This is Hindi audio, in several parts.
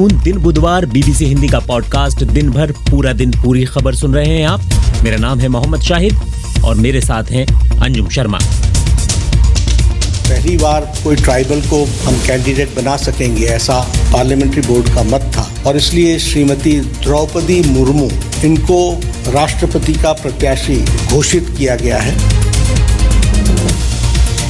दिन बुधवार बीबीसी हिंदी का पॉडकास्ट दिन भर पूरा दिन पूरी खबर सुन रहे हैं आप। मेरा नाम है मोहम्मद शाहिद और मेरे साथ हैं अंजुम शर्मा। पहली बार कोई ट्राइबल को हम कैंडिडेट बना सकेंगे ऐसा पार्लियामेंट्री बोर्ड का मत था और इसलिए श्रीमती द्रौपदी मुर्मू इनको राष्ट्रपति का प्रत्याशी घोषित किया गया है।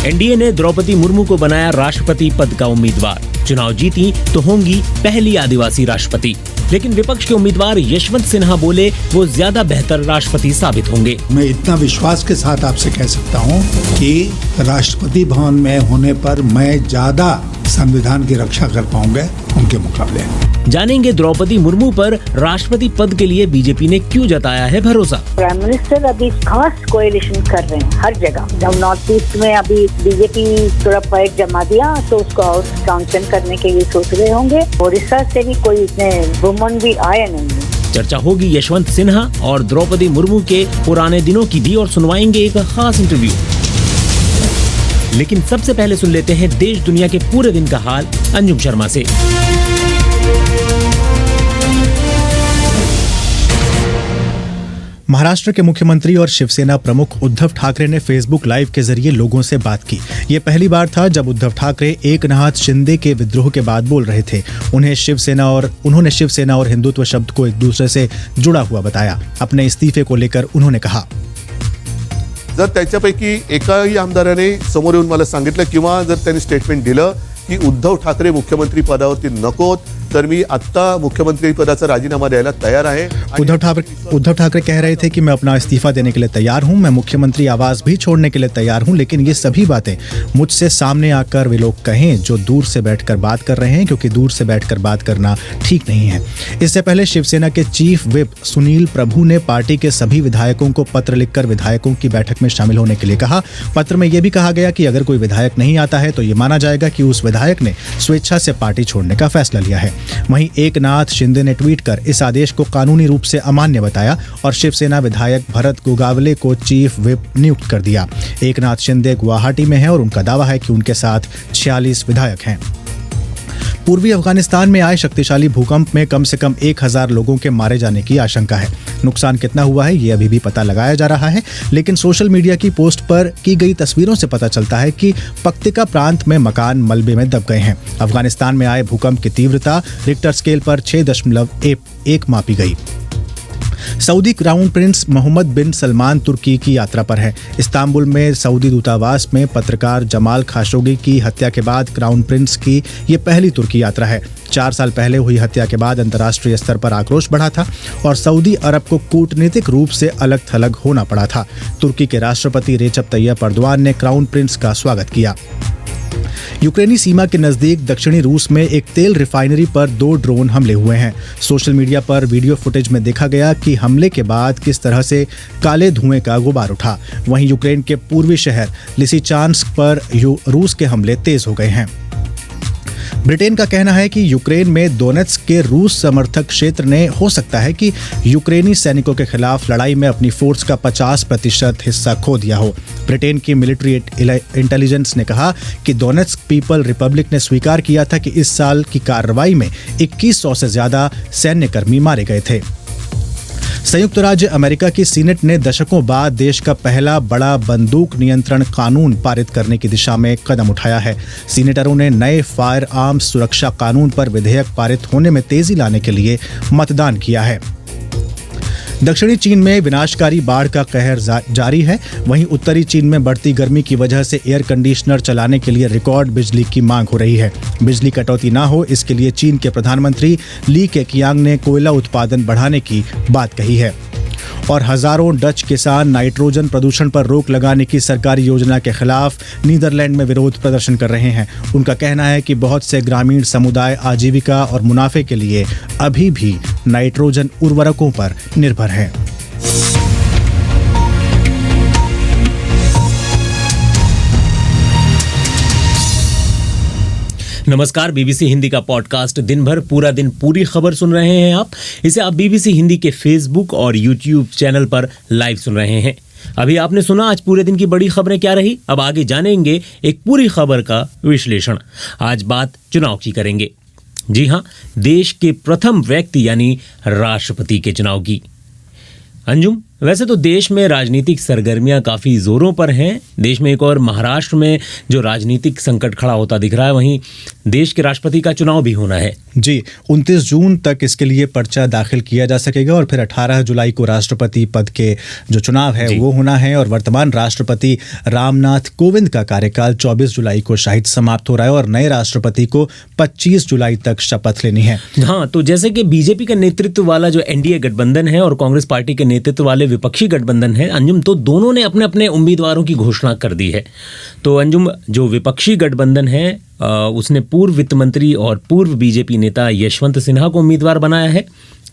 एनडीए ने द्रौपदी मुर्मू को बनाया राष्ट्रपति पद का उम्मीदवार। चुनाव जीती तो होंगी पहली आदिवासी राष्ट्रपति। लेकिन विपक्ष के उम्मीदवार यशवंत सिन्हा बोले वो ज्यादा बेहतर राष्ट्रपति साबित होंगे। मैं इतना विश्वास के साथ आपसे कह सकता हूं कि राष्ट्रपति भवन में होने पर मैं ज्यादा संविधान की रक्षा कर पाऊंगा उनके मुकाबले। जानेंगे द्रौपदी मुर्मू पर राष्ट्रपति पद के लिए बीजेपी ने क्यों जताया है भरोसा। प्राइम मिनिस्टर अभी खास कोएलिशन कर रहे हैं हर जगह। जब नॉर्थ ईस्ट में अभी बीजेपी थोड़ा पैर जमा दिया तो उसको हाउस काउंसिल करने के लिए सोच रहे होंगे। ओडिशा से भी कोई इतने वुमन भी आए नहीं। चर्चा होगी यशवंत सिन्हा और द्रौपदी मुर्मू के पुराने दिनों की भी और सुनवाएंगे एक खास इंटरव्यू। लेकिन सबसे पहले सुन लेते हैं देश दुनिया के पूरे दिन का हाल अंजुम शर्मा से। महाराष्ट्र के मुख्यमंत्री और शिवसेना प्रमुख उद्धव ठाकरे ने फेसबुक लाइव के जरिए लोगों से बात की। ये पहली बार था जब उद्धव ठाकरे एकनाथ शिंदे के विद्रोह के बाद बोल रहे थे। उन्होंने शिवसेना और हिंदुत्व शब्द को एक दूसरे से जुड़ा हुआ बताया। अपने इस्तीफे को लेकर उन्होंने कहा, जर त्याच्यापैकी एकाही आमदाराने समोर येऊन मला सांगितलं किंवा जर त्यांनी स्टेटमेंट दिलं की उद्धव ठाकरे मुख्यमंत्री पदावरती नकोत तर मी आता मुख्यमंत्री पदाचा राजीनामा द्यायला तयार आहे। उद्धव ठाकरे कह रहे थे कि मैं अपना इस्तीफा देने के लिए तैयार हूं, मैं मुख्यमंत्री आवास भी छोड़ने के लिए तैयार हूं, लेकिन ये सभी बातें मुझसे सामने आकर वे लोग कहें जो दूर से बैठकर बात कर रहे हैं, क्योंकि दूर से बैठकर बात करना ठीक नहीं है। इससे पहले शिवसेना के चीफ व्हिप सुनील प्रभु ने पार्टी के सभी विधायकों को पत्र लिखकर विधायकों की बैठक में शामिल होने के लिए कहा। पत्र में यह भी कहा गया कि अगर कोई विधायक नहीं आता है तो ये माना जाएगा कि उस विधायक ने स्वेच्छा से पार्टी छोड़ने का फैसला लिया है। वहीं एकनाथ शिंदे ने ट्वीट कर इस आदेश को कानूनी रूप से अमान्य बताया और शिवसेना विधायक भरत गोगावले को चीफ व्हिप नियुक्त कर दिया। एकनाथ शिंदे गुवाहाटी में हैं और उनका दावा है कि उनके साथ 46 विधायक हैं। पूर्वी अफगानिस्तान में आए शक्तिशाली भूकंप में कम से कम 1000 लोगों के मारे जाने की आशंका है। नुकसान कितना हुआ है ये अभी भी पता लगाया जा रहा है, लेकिन सोशल मीडिया की पोस्ट पर की गई तस्वीरों से पता चलता है कि पक्तिका प्रांत में मकान मलबे में दब गए हैं। अफगानिस्तान में आए भूकंप की तीव्रता रिक्टर स्केल पर 6.1 मापी गई। सऊदी क्राउन प्रिंस मोहम्मद बिन सलमान तुर्की की यात्रा पर है। इस्तांबुल में सऊदी दूतावास में पत्रकार जमाल खाशोगी की हत्या के बाद क्राउन प्रिंस की ये पहली तुर्की यात्रा है। 4 साल पहले हुई हत्या के बाद अंतर्राष्ट्रीय स्तर पर आक्रोश बढ़ा था और सऊदी अरब को कूटनीतिक रूप से अलग थलग होना पड़ा था। तुर्की के राष्ट्रपति रेचप तैयप अर्दोआन ने क्राउन प्रिंस का स्वागत किया। यूक्रेनी सीमा के नजदीक दक्षिणी रूस में एक तेल रिफाइनरी पर 2 ड्रोन हमले हुए हैं। सोशल मीडिया पर वीडियो फुटेज में देखा गया कि हमले के बाद किस तरह से काले धुएं का गुबार उठा। वहीं यूक्रेन के पूर्वी शहर लिसिचांस्क पर रूस के हमले तेज हो गए हैं। ब्रिटेन का कहना है कि यूक्रेन में दोनेत्स्क के रूस समर्थक क्षेत्र ने हो सकता है कि यूक्रेनी सैनिकों के खिलाफ लड़ाई में अपनी फोर्स का 50% हिस्सा खो दिया हो। ब्रिटेन की मिलिट्री इंटेलिजेंस ने कहा कि दोनेत्स्क पीपल रिपब्लिक ने स्वीकार किया था कि इस साल की कार्रवाई में 2100 से ज्यादा सैन्यकर्मी मारे गए थे। संयुक्त राज्य अमेरिका की सीनेट ने दशकों बाद देश का पहला बड़ा बंदूक नियंत्रण कानून पारित करने की दिशा में कदम उठाया है। सीनेटरों ने नए फायर आर्म्स सुरक्षा कानून पर विधेयक पारित होने में तेजी लाने के लिए मतदान किया है। दक्षिणी चीन में विनाशकारी बाढ़ का कहर जारी है। वहीं उत्तरी चीन में बढ़ती गर्मी की वजह से एयर कंडीशनर चलाने के लिए रिकॉर्ड बिजली की मांग हो रही है। बिजली कटौती ना हो इसके लिए चीन के प्रधानमंत्री ली केकियांग ने कोयला उत्पादन बढ़ाने की बात कही है। और हजारों डच किसान नाइट्रोजन प्रदूषण पर रोक लगाने की सरकारी योजना के खिलाफ नीदरलैंड में विरोध प्रदर्शन कर रहे हैं। उनका कहना है कि बहुत से ग्रामीण समुदाय आजीविका और मुनाफे के लिए अभी भी नाइट्रोजन उर्वरकों पर निर्भर हैं। नमस्कार, बीबीसी हिंदी का पॉडकास्ट दिन भर पूरा दिन पूरी खबर सुन रहे हैं आप। इसे आप बीबीसी हिंदी के फेसबुक और यूट्यूब चैनल पर लाइव सुन रहे हैं। अभी आपने सुना आज पूरे दिन की बड़ी खबरें क्या रही। अब आगे जानेंगे एक पूरी खबर का विश्लेषण। आज बात चुनाव की करेंगे। जी हाँ, देश के प्रथम व्यक्ति यानी राष्ट्रपति के चुनाव की। अंजुम, वैसे तो देश में राजनीतिक सरगर्मियां काफ़ी ज़ोरों पर हैं। देश में एक और महाराष्ट्र में जो राजनीतिक संकट खड़ा होता दिख रहा है, वहीं देश के राष्ट्रपति का चुनाव भी होना है। जी, 29 जून तक इसके लिए पर्चा दाखिल किया जा सकेगा और फिर 18 जुलाई को राष्ट्रपति पद के जो चुनाव है वो होना है। और वर्तमान राष्ट्रपति रामनाथ कोविंद का कार्यकाल 24 जुलाई को शायद समाप्त हो रहा है और नए राष्ट्रपति को 25 जुलाई तक शपथ लेनी है। हाँ, तो जैसे कि बीजेपी का नेतृत्व वाला जो एनडीए गठबंधन है और कांग्रेस पार्टी के नेतृत्व वाले विपक्षी गठबंधन है अंजुम, तो दोनों ने अपने अपने उम्मीदवारों की घोषणा कर दी है। तो अंजुम, जो विपक्षी गठबंधन है उसने पूर्व वित्त मंत्री और पूर्व बीजेपी नेता यशवंत सिन्हा को उम्मीदवार बनाया है।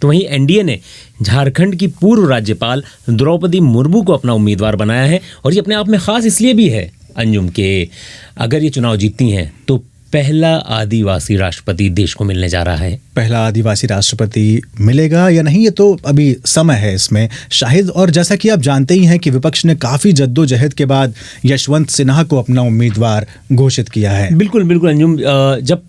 तो वहीं एनडीए ने झारखंड की पूर्व राज्यपाल द्रौपदी मुर्मू को अपना उम्मीदवार बनाया है। और ये अपने आप में खास इसलिए भी है अंजुम के अगर ये चुनाव जीतती हैं तो पहला आदिवासी राष्ट्रपति देश को मिलने जा रहा है। पहला आदिवासी राष्ट्रपति मिलेगा या नहीं, ये तो अभी समय है इसमें शाहिद। और जैसा कि आप जानते ही हैं कि विपक्ष ने काफ़ी जद्दोजहद के बाद यशवंत सिन्हा को अपना उम्मीदवार घोषित किया है। बिल्कुल बिल्कुल अंजुम, जब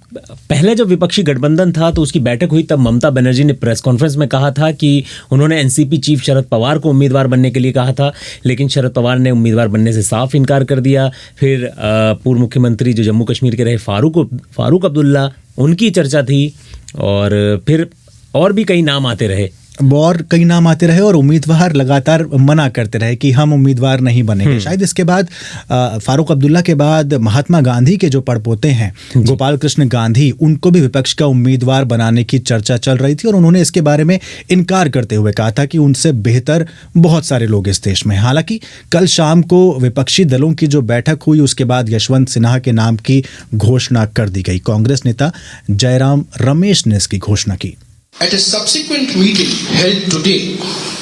विपक्षी गठबंधन था तो उसकी बैठक हुई, तब ममता बनर्जी ने प्रेस कॉन्फ्रेंस में कहा था कि उन्होंने एनसीपी चीफ शरद पवार को उम्मीदवार बनने के लिए कहा था, लेकिन शरद पवार ने उम्मीदवार बनने से साफ इनकार कर दिया। फिर पूर्व मुख्यमंत्री जो जम्मू कश्मीर के रहे फारूक अब्दुल्ला, उनकी चर्चा थी और फिर और भी कई नाम आते रहे और उम्मीदवार लगातार मना करते रहे कि हम उम्मीदवार नहीं बनेंगे। शायद इसके बाद फारूक अब्दुल्ला के बाद महात्मा गांधी के जो पड़पोते हैं गोपाल कृष्ण गांधी, उनको भी विपक्ष का उम्मीदवार बनाने की चर्चा चल रही थी और उन्होंने इसके बारे में इनकार करते हुए कहा था कि उनसे बेहतर बहुत सारे लोग इस देश में। हालांकि कल शाम को विपक्षी दलों की जो बैठक हुई उसके बाद यशवंत सिन्हा के नाम की घोषणा कर दी गई। कांग्रेस नेता जयराम रमेश ने इसकी घोषणा की। At a subsequent meeting held today,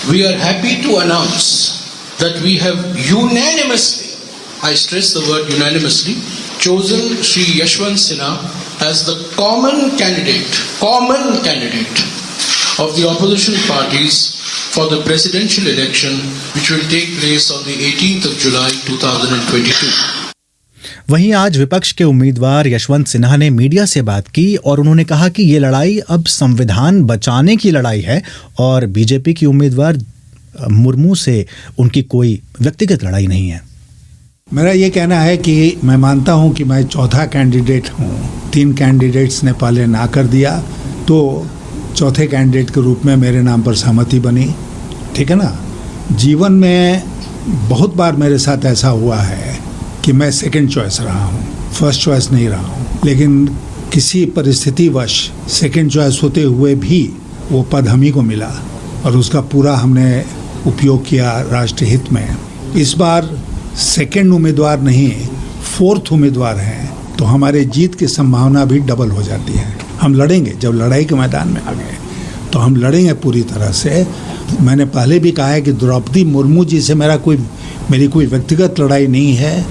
we are happy to announce that we have unanimously, I stress the word unanimously, chosen Shri Yashwant Sinha as the common candidate of the opposition parties for the presidential election which will take place on the 18th of July 2022. वहीं आज विपक्ष के उम्मीदवार यशवंत सिन्हा ने मीडिया से बात की और उन्होंने कहा कि ये लड़ाई अब संविधान बचाने की लड़ाई है और बीजेपी की उम्मीदवार मुर्मू से उनकी कोई व्यक्तिगत लड़ाई नहीं है। मेरा ये कहना है कि मैं मानता हूं कि मैं चौथा कैंडिडेट हूं। 3 कैंडिडेट्स ने पहले ना कर दिया तो चौथे कैंडिडेट के रूप में मेरे नाम पर सहमति बनी। ठीक है ना। जीवन में बहुत बार मेरे साथ ऐसा हुआ है कि मैं सेकंड चॉइस रहा हूँ, फर्स्ट चॉइस नहीं रहा हूँ, लेकिन किसी परिस्थितिवश सेकंड चॉइस होते हुए भी वो पद हम ही को मिला और उसका पूरा हमने उपयोग किया राष्ट्र हित में। इस बार सेकंड उम्मीदवार नहीं, 4th उम्मीदवार हैं, तो हमारे जीत की संभावना भी डबल हो जाती है। हम लड़ेंगे, जब लड़ाई के मैदान में आ गए तो हम लड़ेंगे पूरी तरह से। मैंने पहले भी कहा है कि द्रौपदी मुर्मू जी से मेरी कोई व्यक्तिगत लड़ाई नहीं है।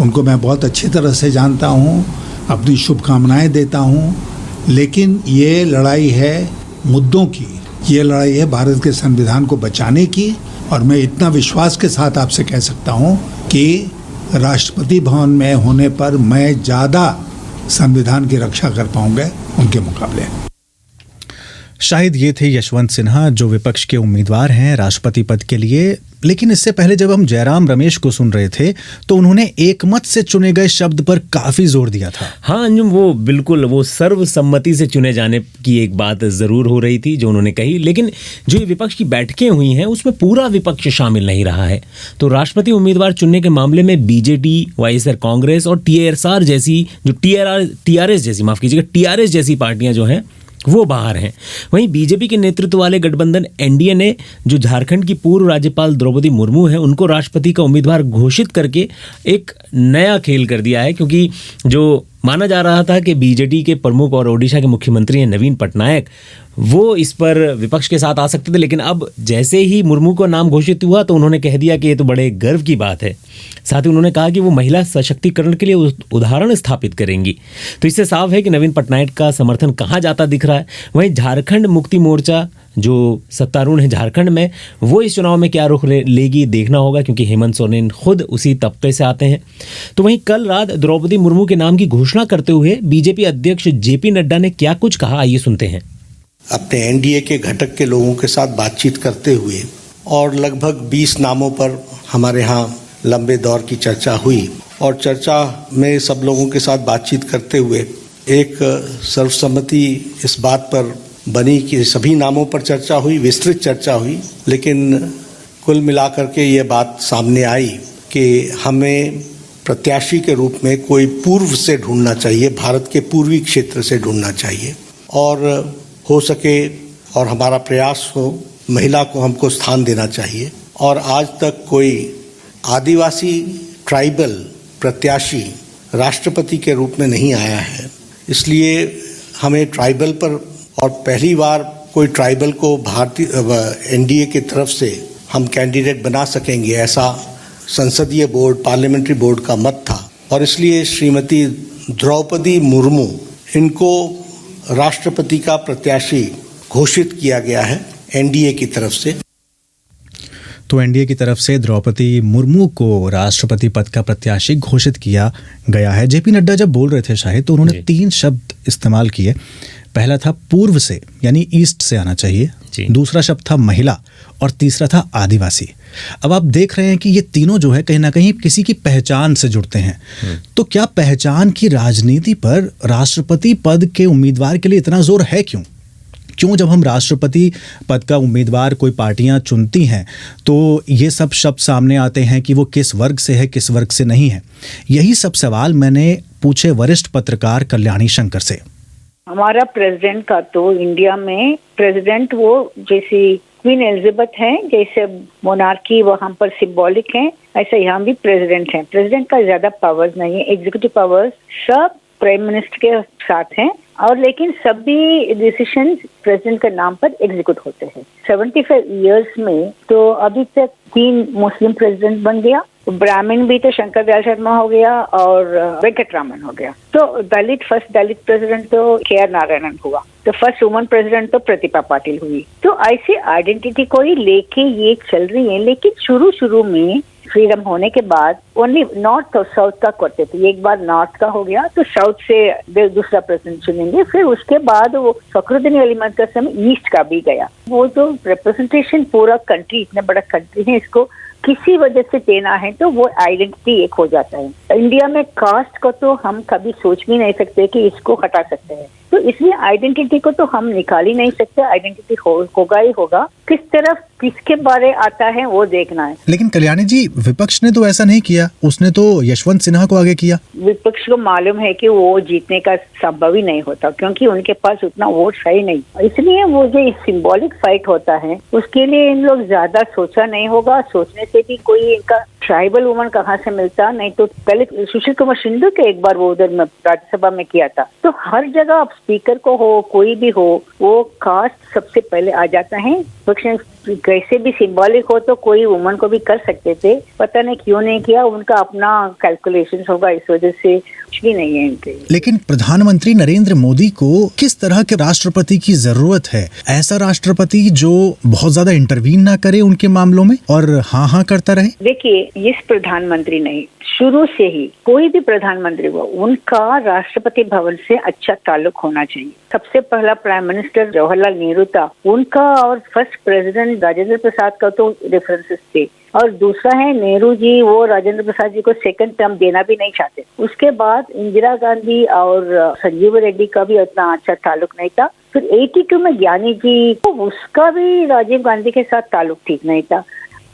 उनको मैं बहुत अच्छी तरह से जानता हूँ, अपनी शुभकामनाएं देता हूँ, लेकिन ये लड़ाई है मुद्दों की, ये लड़ाई है भारत के संविधान को बचाने की। और मैं इतना विश्वास के साथ आपसे कह सकता हूँ कि राष्ट्रपति भवन में होने पर मैं ज़्यादा संविधान की रक्षा कर पाऊंगा उनके मुकाबले। शायद ये थे यशवंत सिन्हा जो विपक्ष के उम्मीदवार हैं राष्ट्रपति पद के लिए। लेकिन इससे पहले जब हम जयराम रमेश को सुन रहे थे तो उन्होंने एकमत से चुने गए शब्द पर काफी जोर दिया था। हाँ अंजुम, वो सर्वसम्मति से चुने जाने की एक बात जरूर हो रही थी जो उन्होंने कही, लेकिन जो ये विपक्ष की बैठकें हुई हैं उसमें पूरा विपक्ष शामिल नहीं रहा है। तो राष्ट्रपति उम्मीदवार चुनने के मामले में बीजेडी, वाईएसआर कांग्रेस और टीआरएस जैसी पार्टियां जो हैं वो बाहर हैं। वहीं बीजेपी के नेतृत्व वाले गठबंधन एनडीए ने जो झारखंड की पूर्व राज्यपाल द्रौपदी मुर्मू है उनको राष्ट्रपति का उम्मीदवार घोषित करके एक नया खेल कर दिया है, क्योंकि जो माना जा रहा था कि बीजेडी के प्रमुख और ओडिशा के मुख्यमंत्री हैं नवीन पटनायक, वो इस पर विपक्ष के साथ आ सकते थे, लेकिन अब जैसे ही मुर्मू का नाम घोषित हुआ तो उन्होंने कह दिया कि ये तो बड़े गर्व की बात है। साथ ही उन्होंने कहा कि वो महिला सशक्तिकरण के लिए उदाहरण स्थापित करेंगी। तो इससे साफ है कि नवीन पटनायक का समर्थन कहाँ जाता दिख रहा है। वहीं झारखंड मुक्ति मोर्चा जो सत्तारूढ़ है झारखंड में, वो इस चुनाव में क्या रुख लेगी देखना होगा, क्योंकि हेमंत सोरेन खुद उसी तबके से आते हैं। तो वहीं कल रात द्रौपदी मुर्मू के नाम की घोषणा करते हुए बीजेपी अध्यक्ष जेपी नड्डा ने क्या कुछ कहा, आइए सुनते हैं। अपने एनडीए के घटक के लोगों के साथ बातचीत करते हुए और लगभग 20 नामों पर हमारे यहाँ लंबे दौर की चर्चा हुई और चर्चा में सब लोगों के साथ बातचीत करते हुए एक सर्वसम्मति इस बात पर बनी कि सभी नामों पर चर्चा हुई, विस्तृत चर्चा हुई, लेकिन कुल मिलाकर के ये बात सामने आई कि हमें प्रत्याशी के रूप में कोई पूर्व से ढूंढना चाहिए, भारत के पूर्वी क्षेत्र से ढूंढना चाहिए और हो सके और हमारा प्रयास हो महिला को हमको स्थान देना चाहिए। और आज तक कोई आदिवासी ट्राइबल प्रत्याशी राष्ट्रपति के रूप में नहीं आया है, इसलिए हमें ट्राइबल पर और पहली बार कोई ट्राइबल को भारतीय एनडीए की तरफ से हम कैंडिडेट बना सकेंगे, ऐसा संसदीय बोर्ड, पार्लियामेंट्री बोर्ड का मत था और इसलिए श्रीमती द्रौपदी मुर्मू इनको राष्ट्रपति का प्रत्याशी घोषित किया गया है एनडीए की तरफ से। तो एनडीए की तरफ से द्रौपदी मुर्मू को राष्ट्रपति पद का प्रत्याशी घोषित किया गया है। जेपी नड्डा जब बोल रहे थे शाहिद, तो उन्होंने 3 शब्द इस्तेमाल किए। पहला था पूर्व से, यानी ईस्ट से आना चाहिए, दूसरा शब्द था महिला और तीसरा था आदिवासी। अब आप देख रहे हैं कि ये तीनों जो है कहीं ना कहीं किसी की पहचान से जुड़ते हैं। तो क्या पहचान की राजनीति पर राष्ट्रपति पद के उम्मीदवार के लिए इतना जोर है? क्यों जब हम राष्ट्रपति पद का उम्मीदवार कोई पार्टियां चुनती हैं तो ये सब शब्द सामने आते हैं कि वो किस वर्ग से है, किस वर्ग से नहीं है? यही सब सवाल मैंने पूछे वरिष्ठ पत्रकार कल्याणी शंकर से। हमारा प्रेसिडेंट का तो इंडिया में प्रेसिडेंट वो जैसे क्वीन एलिजाबेथ है, जैसे मोनार्की वहाँ पर सिंबॉलिक है, ऐसे यहाँ भी प्रेसिडेंट है। प्रेसिडेंट का ज्यादा पावर्स नहीं है, एग्जीक्यूटिव पावर्स सब प्राइम मिनिस्टर के साथ हैं और लेकिन सभी डिसीजन प्रेसिडेंट के नाम पर एग्जीक्यूट होते हैं। 75 इयर्स में तो अभी तक 3 मुस्लिम प्रेसिडेंट बन गया, ब्राह्मण भी तो शंकर दयाल शर्मा हो गया और वेंकटरामन हो गया। तो फर्स्ट दलित प्रेसिडेंट तो KR नारायणन हुआ, तो फर्स्ट वुमन प्रेसिडेंट तो प्रतिभा पाटिल हुई। तो ऐसी आइडेंटिटी को ही लेके ये चल रही है, लेकिन शुरू में फ्रीडम होने के बाद ओनली नॉर्थ और साउथ का करते थे। एक बार नॉर्थ का हो गया तो साउथ से दूसरा प्रेसिडेंट चुनेंगे, फिर उसके बाद वो फखरुद्दीन अली महमूद का समय ईस्ट का भी गया। वो तो रिप्रेजेंटेशन पूरा कंट्री, इतना बड़ा कंट्री है, इसको किसी वजह से देना है तो वो आइडेंटिटी एक हो जाता है। इंडिया में कास्ट को तो हम कभी सोच भी नहीं सकते कि इसको हटा सकते हैं, तो इसलिए आइडेंटिटी को तो हम निकाल ही नहीं सकते। आइडेंटिटी होगा ही होगा, किस तरफ किसके बारे आता है वो देखना है। लेकिन कल्याणी जी, विपक्ष ने तो ऐसा नहीं किया, उसने तो यशवंत सिन्हा को आगे किया। विपक्ष को मालूम है कि वो जीतने का संभव ही नहीं होता, क्योंकि उनके पास उतना वोट है ही नहीं। इसलिए वो जो सिंबॉलिक फाइट होता है उसके लिए इन लोग ज्यादा सोचा नहीं होगा। सोचने से भी कोई इनका ट्राइबल वुमन कहाँ से मिलता, नहीं तो पहले सुशील कुमार शिंदे के एक बार वो उधर राज्यसभा में किया था। तो हर जगह आप स्पीकर को हो, कोई भी हो, वो कास्ट सबसे पहले आ जाता है। कैसे भी सिंबॉलिक हो तो कोई वुमन को भी कर सकते थे, पता नहीं क्यों नहीं किया, उनका अपना कैलकुलेशन होगा, इस वजह से कुछ भी नहीं है इनके। लेकिन प्रधानमंत्री नरेंद्र मोदी को किस तरह के राष्ट्रपति की जरूरत है? ऐसा राष्ट्रपति जो बहुत ज्यादा इंटरवीन ना करे उनके मामलों में और हाँ करता रहे। देखिए, इस प्रधानमंत्री नहीं, शुरू से ही कोई भी प्रधानमंत्री हो, उनका राष्ट्रपति भवन से अच्छा ताल्लुक होना चाहिए। सबसे पहला प्राइम मिनिस्टर जवाहरलाल नेहरू था, उनका और फर्स्ट प्रेसिडेंट राजेंद्र प्रसाद का तो रेफरेंसेस थे, और दूसरा है नेहरू जी, वो राजेंद्र प्रसाद जी को सेकंड टर्म देना भी नहीं चाहते। उसके बाद इंदिरा गांधी और संजीव रेड्डी का भी उतना अच्छा ताल्लुक नहीं था। फिर 82 में ज्ञानी जी, तो उसका भी राजीव गांधी के साथ ताल्लुक ठीक नहीं था।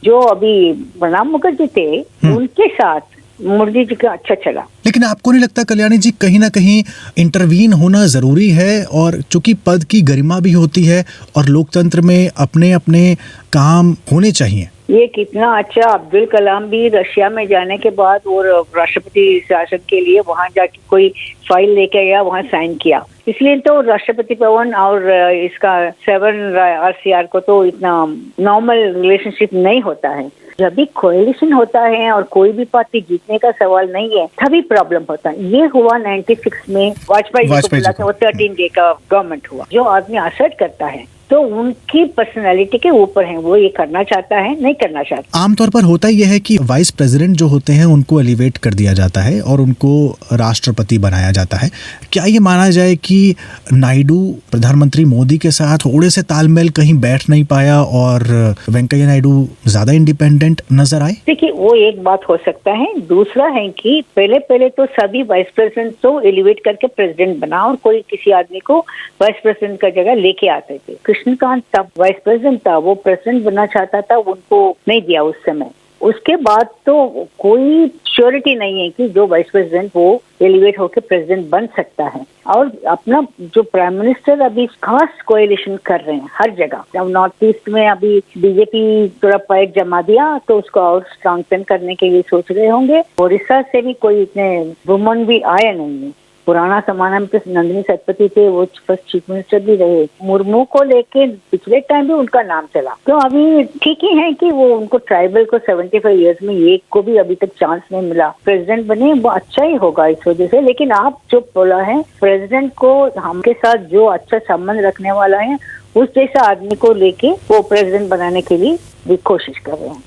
जो अभी प्रणब मुखर्जी थे, उनके साथ मोदी जी का अच्छा चला। लेकिन आपको नहीं लगता कल्याणी जी, कहीं ना कहीं इंटरवीन होना जरूरी है? और चूंकि पद की गरिमा भी होती है और लोकतंत्र में अपने अपने काम होने चाहिए। ये कितना अच्छा, अब्दुल कलाम भी रशिया में जाने के बाद वो राष्ट्रपति शासन के लिए वहां जाके कोई फाइल लेके गया, वहां साइन किया। इसलिए तो राष्ट्रपति भवन और इसका 7 RCR को तो इतना नॉर्मल रिलेशनशिप नहीं होता है। जब भी कोएलिशन होता है और कोई भी पार्टी जीतने का सवाल नहीं है, तभी प्रॉब्लम होता है। ये हुआ 96 में वाजपेयी जी को बुला के, वो 13 डे का गवर्नमेंट हुआ। जो आदमी असर्ट करता है तो उनकी पर्सनालिटी के ऊपर है, वो ये करना चाहता है नहीं करना चाहता। आमतौर पर होता यह है कि वाइस प्रेसिडेंट जो होते हैं उनको एलिवेट कर दिया जाता है और उनको राष्ट्रपति बनाया जाता है। क्या ये माना जाए कि नायडू प्रधानमंत्री मोदी के साथ थोड़े से तालमेल कहीं बैठ नहीं पाया और वेंकैया नायडू ज्यादा इंडिपेंडेंट नजर आए? देखिए, वो एक बात हो सकता है। दूसरा है कि पहले तो सभी वाइस प्रेसिडेंट तो एलिवेट करके प्रेसिडेंट बना और कोई किसी आदमी को वाइस प्रेसिडेंट का जगह लेके आते थे। कृष्णकांत तब वाइस प्रेसिडेंट था, वो प्रेसिडेंट बनना चाहता था, उनको नहीं दिया उस समय। उसके बाद तो कोई श्योरिटी नहीं है कि जो वाइस प्रेसिडेंट वो एलिवेट होकर प्रेसिडेंट बन सकता है। और अपना जो प्राइम मिनिस्टर अभी खास कोएलिशन कर रहे हैं हर जगह। जब नॉर्थ ईस्ट में अभी बीजेपी थोड़ा पैर जमा दिया तो उसको और स्ट्रेंथन करने के लिए सोच रहे होंगे। ओडिशा से भी कोई इतने वुमन भी आए नहीं है। पुराना जमाना में तो नंदिनी सतपथी थे, वो फर्स्ट चीफ मिनिस्टर भी रहे। मुर्मू को लेके पिछले टाइम भी उनका नाम चला, तो अभी ठीक ही है कि वो उनको ट्राइबल को 75 इयर्स में एक को भी अभी तक चांस नहीं मिला प्रेसिडेंट बने। वो अच्छा ही होगा इस वजह से। लेकिन आप जो बोला है, प्रेसिडेंट को हमके साथ जो अच्छा संबंध रखने वाला है उस जैसा आदमी को लेके वो प्रेसिडेंट बनाने के लिए भी कोशिश कर रहे हैं।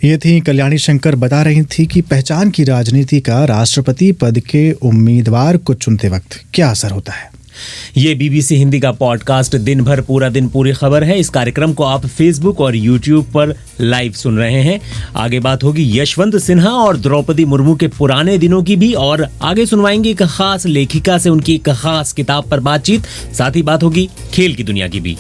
ये थी कल्याणी शंकर, बता रही थी कि पहचान की राजनीति का राष्ट्रपति पद के उम्मीदवार को चुनते वक्त क्या असर होता है। ये बीबीसी हिंदी का पॉडकास्ट दिन भर पूरा दिन पूरी खबर है। इस कार्यक्रम को आप फेसबुक और यूट्यूब पर लाइव सुन रहे हैं। आगे बात होगी यशवंत सिन्हा और द्रौपदी मुर्मू के पुराने दिनों की भी, और आगे सुनवाएंगे एक खास लेखिका से उनकी एक खास किताब पर बातचीत। साथ ही बात होगी खेल की दुनिया की भी।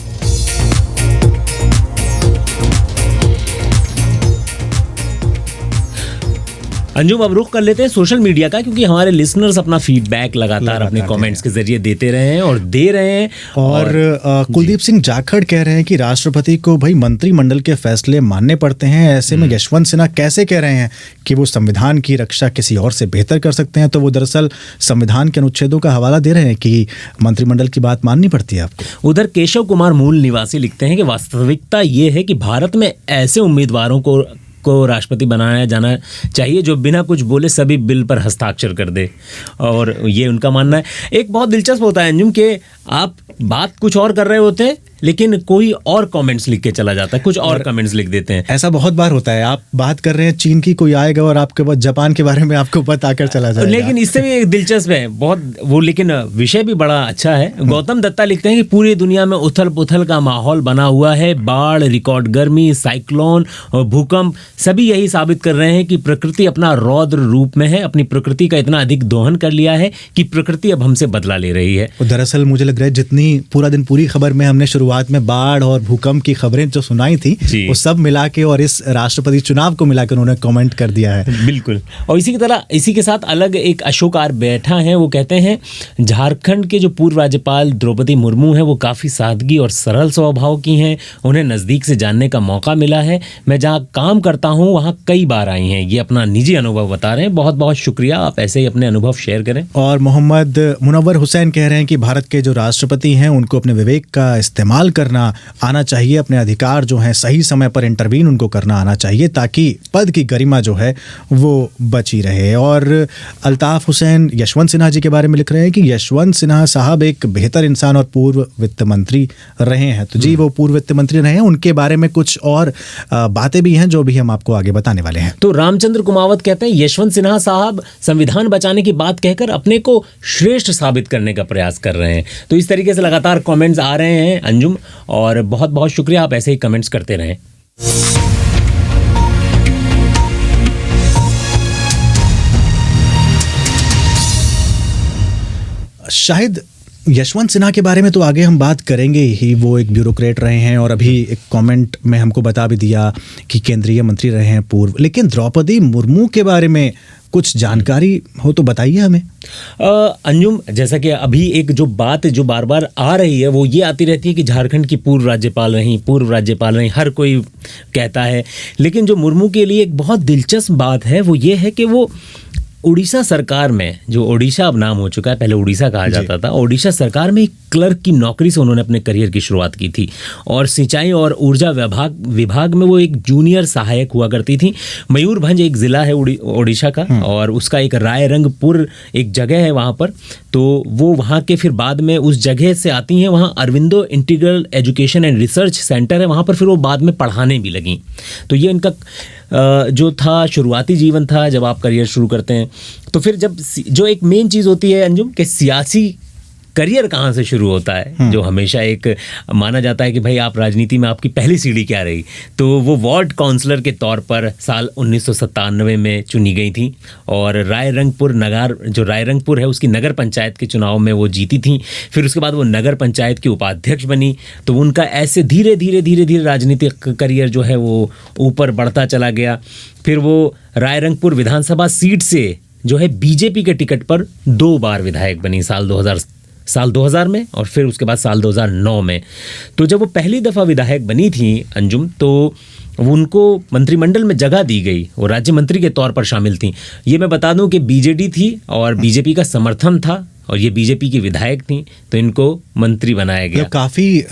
अंजुम, अब रुख कर लेते हैं सोशल मीडिया का, क्योंकि हमारे लिसनर्स अपना फीडबैक लगातार अपने कमेंट्स के जरिए देते रहे हैं और दे रहे हैं। और कुलदीप सिंह जाखड़ कह रहे हैं कि राष्ट्रपति को भाई मंत्रिमंडल के फैसले मानने पड़ते हैं। ऐसे में यशवंत सिन्हा कैसे कह रहे हैं कि वो संविधान की रक्षा किसी और से बेहतर कर सकते हैं, तो वो दरअसल संविधान के अनुच्छेदों का हवाला दे रहे हैं कि मंत्रिमंडल की बात माननी पड़ती है आपको। उधर केशव कुमार मूल निवासी लिखते हैं कि वास्तविकता ये है कि भारत में ऐसे उम्मीदवारों को राष्ट्रपति बनाया जाना चाहिए जो बिना कुछ बोले सभी बिल पर हस्ताक्षर कर दे, और ये उनका मानना है। एक बहुत दिलचस्प होता है अंजुम कि आप बात कुछ और कर रहे होते हैं लेकिन कोई और कमेंट्स लिख के चला जाता है, कुछ और कमेंट्स लिख देते हैं। ऐसा बहुत बार होता है। आप बात कर रहे हैं चीन की, कोई आएगा और आपके बाद जापान के बारे में आपको बताकर चला जाएगा। लेकिन इससे भी एक दिलचस्प है बहुत वो, लेकिन विषय भी बड़ा अच्छा है। गौतम दत्ता लिखते हैं कि पूरी दुनिया में उथल पुथल का माहौल बना हुआ है। बाढ़, रिकॉर्ड गर्मी, साइक्लोन और भूकंप सभी यही साबित कर रहे हैं कि प्रकृति अपना रौद्र रूप में है। अपनी प्रकृति का इतना अधिक दोहन कर लिया है कि प्रकृति अब हमसे बदला ले रही है। दरअसल मुझे लग रहा है जितनी पूरा दिन पूरी खबर में हमने शुरुआत में बाढ़ और भूकंप की खबरें जो सुनाई थी, वो सब मिला के और इस राष्ट्रपति चुनाव को मिलाकर उन्होंने कमेंट कर दिया है। बिल्कुल। और इसी की तरह इसी के साथ अलग एक अशोक आर बैठा है, वो कहते हैं झारखंड के जो पूर्व राज्यपाल द्रौपदी मुर्मू है वो काफ़ी सादगी और सरल स्वभाव की हैं। उन्हें नज़दीक से जानने का मौका मिला है। मैं जहाँ काम करता हूँ वहाँ कई बार आई हैं। ये अपना निजी अनुभव बता रहे हैं। बहुत बहुत शुक्रिया, आप ऐसे ही अपने अनुभव शेयर करें। और मोहम्मद मुनव्वर हुसैन कह रहे हैं कि भारत के जो राष्ट्रपति हैं उनको अपने विवेक का इस्तेमाल करना आना चाहिए। अपने अधिकार जो हैं सही समय पर इंटरवीन उनको करना आना चाहिए ताकि पद की गरिमा जो है वो बची रहे। और अल्ताफ हुसैन यशवंत सिन्हा जी के बारे में लिख रहे हैं कि यशवंत सिन्हा साहब एक बेहतर इंसान और पूर्व वित्त मंत्री रहे हैं। तो जी, वो पूर्व वित्त मंत्री रहे हैं, उनके बारे में कुछ और बातें भी हैं जो भी हम आपको आगे बताने वाले हैं। तो रामचंद्र कुमावत कहते हैं यशवंत सिन्हा साहब संविधान बचाने की बात कहकर अपने को श्रेष्ठ साबित करने का प्रयास कर रहे हैं। तो इस तरीके से लगातार कमेंट्स आ रहे हैं अंजुम, और बहुत बहुत शुक्रिया, आप ऐसे ही कमेंट्स करते रहें। शायद यशवंत सिन्हा के बारे में तो आगे हम बात करेंगे ही। वो एक ब्यूरोक्रेट रहे हैं और अभी एक कमेंट में हमको बता भी दिया कि केंद्रीय मंत्री रहे हैं पूर्व। लेकिन द्रौपदी मुर्मू के बारे में कुछ जानकारी हो तो बताइए हमें। अंजुम, जैसा कि अभी एक जो बात जो बार बार आ रही है वो ये आती रहती है कि झारखंड की पूर्व राज्यपाल रहीं, हर कोई कहता है। लेकिन जो मुर्मू के लिए एक बहुत दिलचस्प बात है वो ये है कि वो उड़ीसा सरकार में, जो ओडिशा अब नाम हो चुका है, पहले उड़ीसा कहा जाता था, ओडिशा सरकार में एक क्लर्क की नौकरी से उन्होंने अपने करियर की शुरुआत की थी और सिंचाई और ऊर्जा विभाग में वो एक जूनियर सहायक हुआ करती थी। मयूरभंज एक ज़िला है ओडिशा का और उसका एक रायरंगपुर एक जगह है वहाँ पर, तो वो वहाँ के फिर बाद में उस जगह से आती हैं, वहाँ Aurobindo integral education and research centre है, वहाँ पर फिर वो बाद में पढ़ाने भी लगीं। तो ये इनका जो था शुरुआती जीवन था जब आप करियर शुरू करते हैं। तो फिर जब जो एक मेन चीज़ होती है अंजुम कि सियासी करियर कहाँ से शुरू होता है, जो हमेशा एक माना जाता है कि भाई आप राजनीति में आपकी पहली सीढ़ी क्या रही, तो वो वार्ड काउंसलर के तौर पर साल 1997 में चुनी गई थी और रायरंगपुर है उसकी नगर पंचायत के चुनाव में वो जीती थी। फिर उसके बाद वो नगर पंचायत की उपाध्यक्ष बनी। तो उनका ऐसे धीरे धीरे राजनीतिक करियर जो है वो ऊपर बढ़ता चला गया। फिर वो रायरंगपुर विधानसभा सीट से जो है बीजेपी के टिकट पर 2 बार विधायक बनी, साल 2000 में और फिर उसके बाद साल 2009 में। तो जब वो पहली दफ़ा विधायक बनी थी अंजुम, तो उनको मंत्रिमंडल में जगह दी गई, वो राज्य मंत्री के तौर पर शामिल थी। ये मैं बता दूं कि बीजेडी थी और बीजेपी का समर्थन था और ये बीजेपी की विधायक थी, तो इनको मंत्री बनाया गया। काफ़ी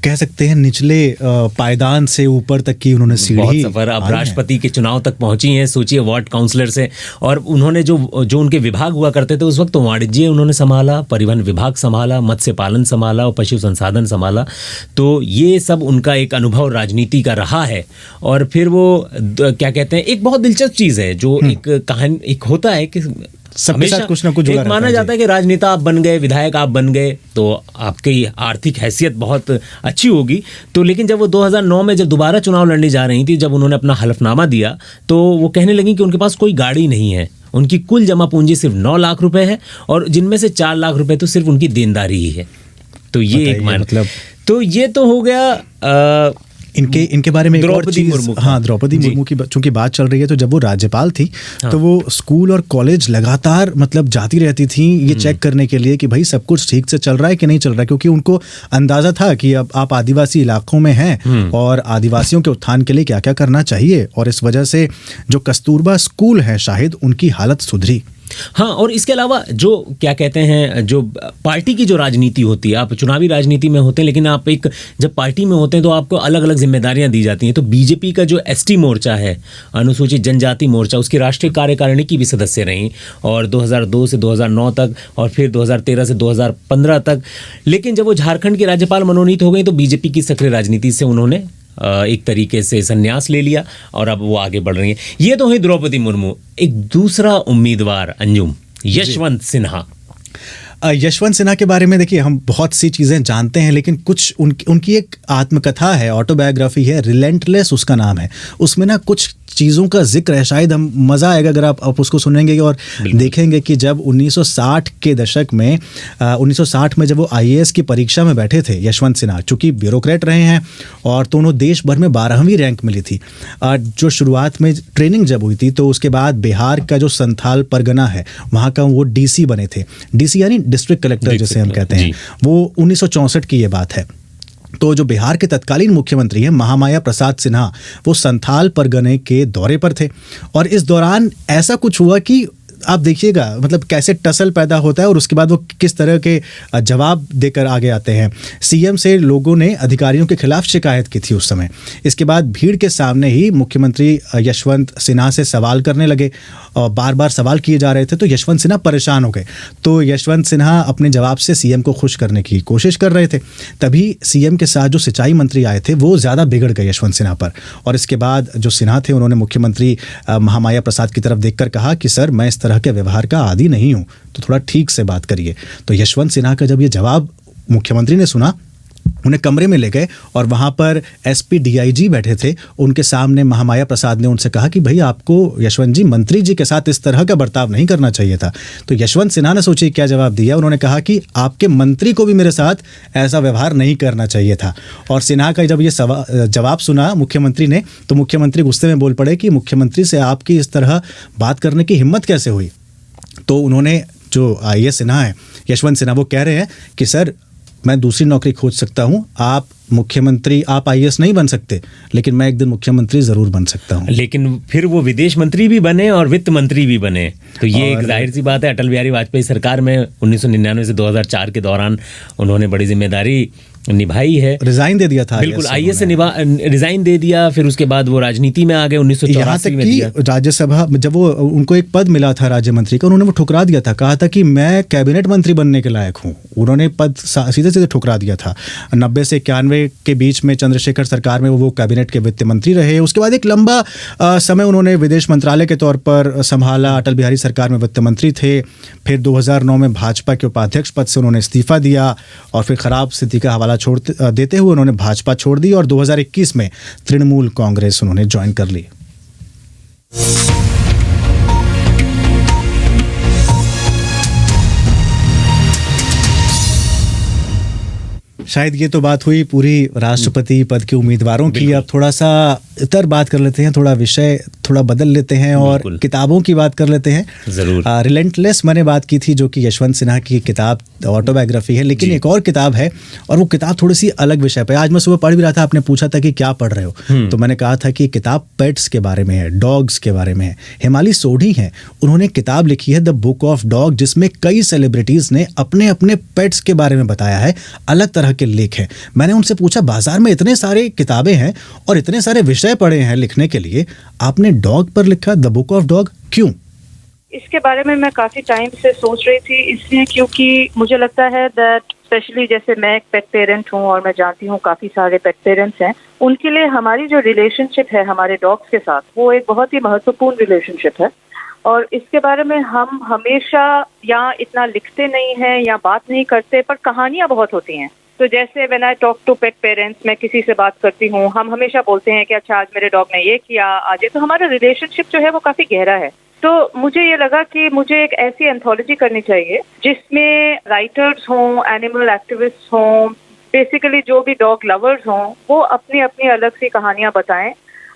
कह सकते हैं निचले पायदान से ऊपर तक की उन्होंने सीढ़ी, बहुत सफर, अब राष्ट्रपति के चुनाव तक पहुंची हैं। सोचिए वार्ड काउंसलर से, और उन्होंने जो उनके विभाग हुआ करते थे उस वक्त, तो वाणिज्य उन्होंने संभाला, परिवहन विभाग संभाला, मत्स्य पालन संभाला और पशु संसाधन संभाला। तो ये सब उनका एक अनुभव राजनीति का रहा है। और फिर वो क्या कहते हैं, एक बहुत दिलचस्प चीज़ है जो एक कहानी एक होता है कि सबके साथ कुछ ना कुछ जुड़ा माना जाता है कि राजनेता आप बन गए, विधायक आप बन गए, तो आपकी आर्थिक हैसियत बहुत अच्छी होगी। तो लेकिन जब वो 2009 में जब दोबारा चुनाव लड़ने जा रही थी, जब उन्होंने अपना हलफनामा दिया, तो वो कहने लगी कि उनके पास कोई गाड़ी नहीं है, उनकी कुल जमा पूंजी सिर्फ 9 लाख रुपए है और जिनमें से 4 लाख रुपए तो सिर्फ उनकी देनदारी ही है। तो ये एक मतलब, तो ये तो हो गया इनके बारे में एक और चीज़, हाँ, द्रौपदी मुर्मू की चूंकि बात चल रही है, तो जब वो राज्यपाल थी तो वो स्कूल और कॉलेज लगातार मतलब जाती रहती थी ये चेक करने के लिए कि भाई सब कुछ ठीक से चल रहा है कि नहीं चल रहा है, क्योंकि उनको अंदाज़ा था कि अब आप आदिवासी इलाकों में हैं और आदिवासियों के उत्थान के लिए क्या क्या करना चाहिए, और इस वजह से जो कस्तूरबा स्कूल है शायद उनकी हालत सुधरी। हाँ, और इसके अलावा जो क्या कहते हैं, जो पार्टी की जो राजनीति होती है, आप चुनावी राजनीति में होते हैं लेकिन आप एक जब पार्टी में होते हैं तो आपको अलग अलग जिम्मेदारियां दी जाती हैं। तो बीजेपी का जो एसटी मोर्चा है, अनुसूचित जनजाति मोर्चा, उसकी राष्ट्रीय कार्यकारिणी की भी सदस्य रहीं और 2002 से 2009 तक और फिर 2013 से 2015 तक। लेकिन जब वो झारखंड की राज्यपाल मनोनीत हो गई तो बीजेपी की सक्रिय राजनीति से उन्होंने एक तरीके से संन्यास ले लिया और अब वो आगे बढ़ रही हैं। ये तो है द्रौपदी मुर्मू। एक दूसरा उम्मीदवार अंजुम, यशवंत सिन्हा। यशवंत सिन्हा के बारे में देखिए हम बहुत सी चीज़ें जानते हैं, लेकिन कुछ उनकी एक आत्मकथा है, ऑटोबायोग्राफी है, रिलेंटलेस उसका नाम है। उसमें ना कुछ चीज़ों का जिक्र है, शायद हम मज़ा आएगा अगर आप उसको सुनेंगे और देखेंगे कि जब 1960 के दशक में 1960 में जब वो IAS की परीक्षा में बैठे थे यशवंत सिन्हा, चूँकि ब्यूरोक्रेट रहे हैं और तो उन्होंने देश भर में 12वीं रैंक मिली थी। जो शुरुआत में ट्रेनिंग जब हुई थी तो उसके बाद बिहार का जो संथाल परगना है वहाँ का वो DC बने थे। DC यानी डिस्ट्रिक्ट कलेक्टर जिसे हम कहते हैं, वो 1964 की ये बात है। तो जो बिहार के तत्कालीन मुख्यमंत्री हैं महामाया प्रसाद सिन्हा, वो संथाल परगने के दौरे पर थे और इस दौरान ऐसा कुछ हुआ कि आप देखिएगा मतलब कैसे टसल पैदा होता है और उसके बाद वो किस तरह के जवाब देकर आगे आते हैं। CM से लोगों ने अधिकारियों के खिलाफ शिकायत की थी उस समय। इसके बाद भीड़ के सामने ही मुख्यमंत्री यशवंत सिन्हा से सवाल करने लगे और बार बार सवाल किए जा रहे थे, तो यशवंत सिन्हा परेशान हो गए। तो यशवंत सिन्हा अपने जवाब से CM को खुश करने की कोशिश कर रहे थे। तभी CM के साथ जो सिंचाई मंत्री आए थे वो ज़्यादा बिगड़ गए यशवंत सिन्हा पर, और इसके बाद जो सिन्हा थे उन्होंने मुख्यमंत्री महामाया प्रसाद की तरफ देखकर कहा कि सर मैं इस तरह के व्यवहार का आदी नहीं हूं, तो थोड़ा ठीक से बात करिए। तो यशवंत सिन्हा का जब ये जवाब मुख्यमंत्री ने सुना, उन्हें कमरे में ले गए और वहां पर SP DIG बैठे थे। उनके सामने महामाया प्रसाद ने उनसे कहा कि भाई आपको यशवंत जी मंत्री जी के साथ इस तरह का बर्ताव नहीं करना चाहिए था। तो यशवंत सिन्हा ने सोचिए क्या जवाब दिया। उन्होंने कहा कि आपके मंत्री को भी मेरे साथ ऐसा व्यवहार नहीं करना चाहिए था। और सिन्हा का जब ये जवाब सुना मुख्यमंत्री ने, तो मुख्यमंत्री गुस्से में बोल पड़े कि मुख्यमंत्री से आपकी इस तरह बात करने की हिम्मत कैसे हुई। तो उन्होंने जो IAS सिन्हा है यशवंत सिन्हा, वो कह रहे हैं कि सर मैं दूसरी नौकरी खोज सकता हूँ, आप मुख्यमंत्री, आप आईएएस नहीं बन सकते, लेकिन मैं एक दिन मुख्यमंत्री जरूर बन सकता हूँ। लेकिन फिर वो विदेश मंत्री भी बने और वित्त मंत्री भी बने, तो ये एक जाहिर सी बात है। अटल बिहारी वाजपेयी सरकार में 1999 से 2004 के दौरान उन्होंने बड़ी जिम्मेदारी निभाई है। रिजाइन दे दिया था, बिल्कुल, आईएएस से रिजाइन दे दिया, फिर उसके बाद वो राजनीति में आ गए 1984 में दिया। राज्यसभा जब वो उनको एक पद मिला था राज्य मंत्री का, उन्होंने वो ठुकरा दिया था, कहा था कि मैं कैबिनेट मंत्री बनने के लायक हूँ। उन्होंने पद सीधे सीधे ठुकरा दिया था। 90 से 91 के बीच में चंद्रशेखर सरकार में वो कैबिनेट के वित्त मंत्री रहे। उसके बाद एक लंबा समय उन्होंने विदेश मंत्रालय के तौर पर संभाला। अटल बिहारी सरकार में वित्त मंत्री थे। फिर 2009 में भाजपा के उपाध्यक्ष पद से उन्होंने इस्तीफा दिया और फिर खराब स्थिति का हवाला देते हुए उन्होंने भाजपा छोड़ दी और 2021 में तृणमूल कांग्रेस उन्होंने ज्वाइन कर ली। शायद ये तो बात हुई पूरी राष्ट्रपति पद के उम्मीदवारों की। अब थोड़ा सा इतर बात कर लेते हैं, थोड़ा विषय थोड़ा बदल लेते हैं और किताबों की बात कर लेते हैं। जरूर। रिलेंटलेस मैंने बात की थी, जो कि यशवंत सिन्हा की किताब ऑटोबायोग्राफी है, लेकिन एक और किताब है और वो किताब थोड़ी सी अलग विषय पे। आज मैं सुबह पढ़ भी रहा था, आपने पूछा था कि क्या पढ़ रहे हो, तो मैंने कहा था कि किताब पेट्स के बारे में है, डॉग्स के बारे में है। हिमाली सोढ़ी हैं, उन्होंने किताब लिखी है द बुक ऑफ डॉग, जिसमें कई सेलिब्रिटीज ने अपने अपने पेट्स के बारे में बताया है, अलग तरह के लेख हैं। मैंने उनसे पूछा, बाजार में इतने सारे किताबें हैं और इतने सारे विषय पड़े हैं लिखने के लिए, आपने डॉग पर लिखा द बुक ऑफ डॉग, क्यों? इसके बारे में मैं काफी टाइम से सोच रही थी, इसलिए क्योंकि मुझे लगता है दैट स्पेशली जैसे मैं एक पेट पेरेंट हूँ और मैं जानती हूँ काफी सारे पेट पेरेंट्स हैं, उनके लिए हमारी जो रिलेशनशिप है हमारे डॉग्स के साथ, वो एक बहुत ही महत्वपूर्ण रिलेशनशिप है। और इसके बारे में हम हमेशा या इतना लिखते नहीं हैं या बात नहीं करते, पर कहानियां बहुत होती हैं। तो जैसे when I talk to pet parents, मैं किसी से बात करती हूँ, हम हमेशा बोलते हैं कि अच्छा आज मेरे डॉग ने ये किया, आज ये, तो हमारा रिलेशनशिप जो है वो काफी गहरा है। तो मुझे ये लगा कि मुझे एक ऐसी एंथोलॉजी करनी चाहिए जिसमें राइटर्स हों, एनिमल एक्टिविस्ट हों, बेसिकली जो भी डॉग लवर्स हों, वो अपनी अपनी अलग सी कहानियां बताएं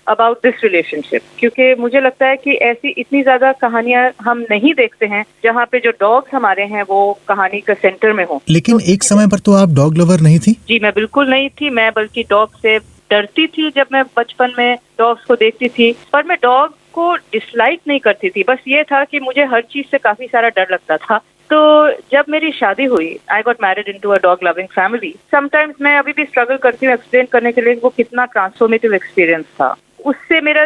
अबाउट दिस रिलेशनशिप। क्योंकि मुझे लगता है कि ऐसी इतनी ज्यादा कहानियां हम नहीं देखते हैं जहाँ पे जो डॉग्स हमारे हैं वो कहानी का सेंटर में हो। लेकिन तो एक समय पर तो आप डॉग लवर नहीं थी? जी, मैं बिल्कुल नहीं थी। मैं बल्कि डॉग से डरती थी जब मैं बचपन में डॉग्स को देखती थी, पर मैं डॉग को डिसलाइक नहीं करती थी। बस ये था कि मुझे हर चीज से काफी सारा डर लगता था। तो जब मेरी शादी हुई, I got married into a dog loving family. Sometimes मैं अभी भी स्ट्रगल करती हूँ एक्सप्लेन करने के लिए वो कितना ट्रांसफॉर्मेटिव एक्सपीरियंस था। उससे मेरा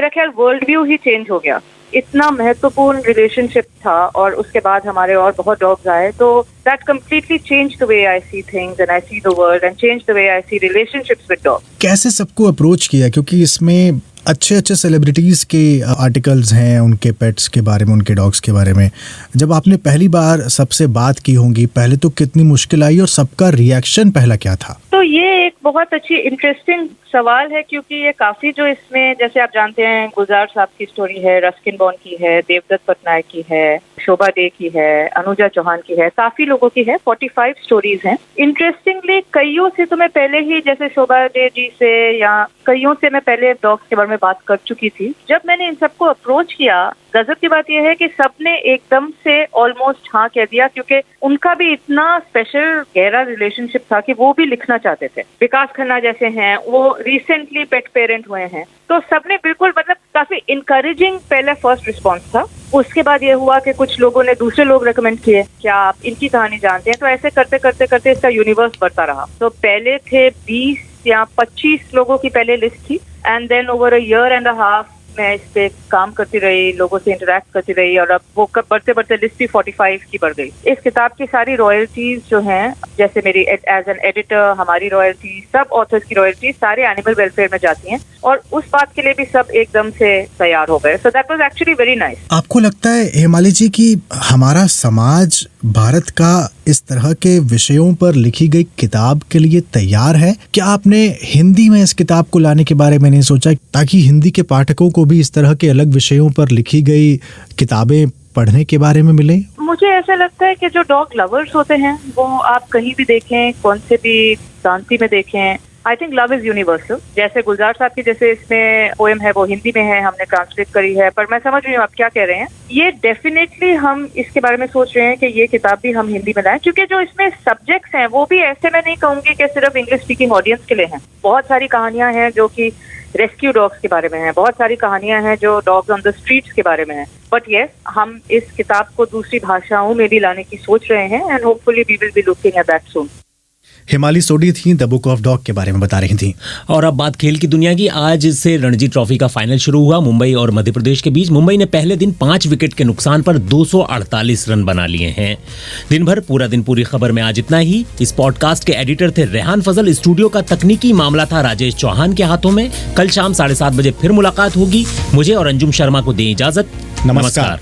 ख्याल वर्ल्ड व्यू ही चेंज हो गया। इतना महत्वपूर्ण रिलेशनशिप था और उसके बाद हमारे और बहुत डॉग्स आए, तो that completely change the way I see things and I see the world and change the way I see relationships with dogs. कैसे सबको अप्रोच किया, क्योंकि इसमें अच्छे अच्छे सेलिब्रिटीज के आर्टिकल्स हैं उनके पेट्स के बारे में, उनके डॉग्स के बारे में। जब आपने पहली बार सबसे बात की होंगी, पहले तो कितनी मुश्किल आई और सबका रिएक्शन पहला क्या था? तो ये एक बहुत अच्छी इंटरेस्टिंग सवाल है, क्योंकि ये काफी जो इसमें, जैसे आप जानते हैं, गुलजार साहब की स्टोरी है, रस्किन बॉन्ड की है, देवदत्त पटनायक की है, शोभा डे की है, अनुजा चौहान की है, काफी लोगों की है, 45 स्टोरीज हैं। इंटरेस्टिंगली कईयों से तो मैं पहले ही, जैसे शोभा डे जी से या कईयों से मैं पहले डॉग्स के बारे में बात कर चुकी थी। जब मैंने इन सबको अप्रोच किया, गजब की बात यह है कि सबने एकदम से ऑलमोस्ट हाँ कह दिया, क्योंकि उनका भी इतना स्पेशल गहरा रिलेशनशिप था कि वो भी लिखना चाहते थे। विकास खन्ना जैसे हैं, वो रिसेंटली पेट पेरेंट हुए हैं, तो सबने बिल्कुल, मतलब काफी इनकरेजिंग पहले फर्स्ट रिस्पॉन्स था। उसके बाद ये हुआ कि कुछ लोगों ने, दूसरे लोग रेकमेंड किए, क्या आप इनकी कहानी जानते हैं? तो ऐसे करते करते करते इसका यूनिवर्स बढ़ता रहा। तो पहले थे 20 या 25 लोगों की पहले लिस्ट थी, and then over a year and a half मैं इस पे काम करती रही, लोगों से इंटरेक्ट करती रही, और अब वो बढ़ते बढ़ते लिस्ट भी 45 की बढ़ गई। इस किताब की सारी रॉयल्टीज जो हैं, जैसे मेरी एज एन एडिटर, हमारी रॉयल्टी, सब ऑथर्स की रॉयल्टी सारे एनिमल वेलफेयर में जाती हैं, और उस बात के लिए भी सब एकदम से तैयार हो गए। So that was actually very nice. आपको लगता है हेमाली जी कि हमारा समाज भारत का इस तरह के विषयों पर लिखी गई किताब के लिए तैयार है? क्या आपने हिंदी में इस किताब को लाने के बारे में नहीं सोचा, ताकि हिंदी के पाठकों को भी इस तरह के अलग विषयों पर लिखी गई किताबें पढ़ने के बारे में मिले? मुझे ऐसा लगता है कि जो डॉग लवर्स होते हैं, वो आप कहीं भी देखें, कौन से भी प्रांति में देखें, I think love is universal. जैसे गुलजार साहब की जैसे इसमें पोएम है वो हिंदी में है, हमने ट्रांसलेट करी है, पर मैं समझ रही हूँ आप क्या कह रहे हैं। ये डेफिनेटली हम इसके बारे में सोच रहे हैं कि ये किताब भी हम हिंदी में लाएं, क्योंकि जो इसमें सब्जेक्ट्स हैं वो भी ऐसे मैं नहीं कहूंगी कि सिर्फ इंग्लिश स्पीकिंग ऑडियंस के लिए हैं। बहुत सारी कहानियां हैं जो कि रेस्क्यू डॉग्स के बारे में है, बहुत सारी कहानियां हैं जो डॉग्स ऑन द स्ट्रीट्स के बारे में है। बट यस, हम इस किताब को दूसरी भाषाओं में भी लाने की सोच रहे हैं and hopefully we will be looking at that soon. Himali Sodhi थी द बुक ऑफ डॉग के बारे में बता रही थी। और अब बात खेल की दुनिया की। आज से रणजी ट्रॉफी का फाइनल शुरू हुआ मुंबई और मध्य प्रदेश के बीच। मुंबई ने पहले दिन 5 विकेट के नुकसान पर 248 रन बना लिए हैं। दिन भर पूरा दिन पूरी खबर में आज इतना ही। इस पॉडकास्ट के एडिटर थे रेहान फजल। स्टूडियो का तकनीकी मामला था राजेश चौहान के हाथों में। कल शाम 7:30 बजे फिर मुलाकात होगी। मुझे और अंजुम शर्मा को दें इजाजत। नमस्कार।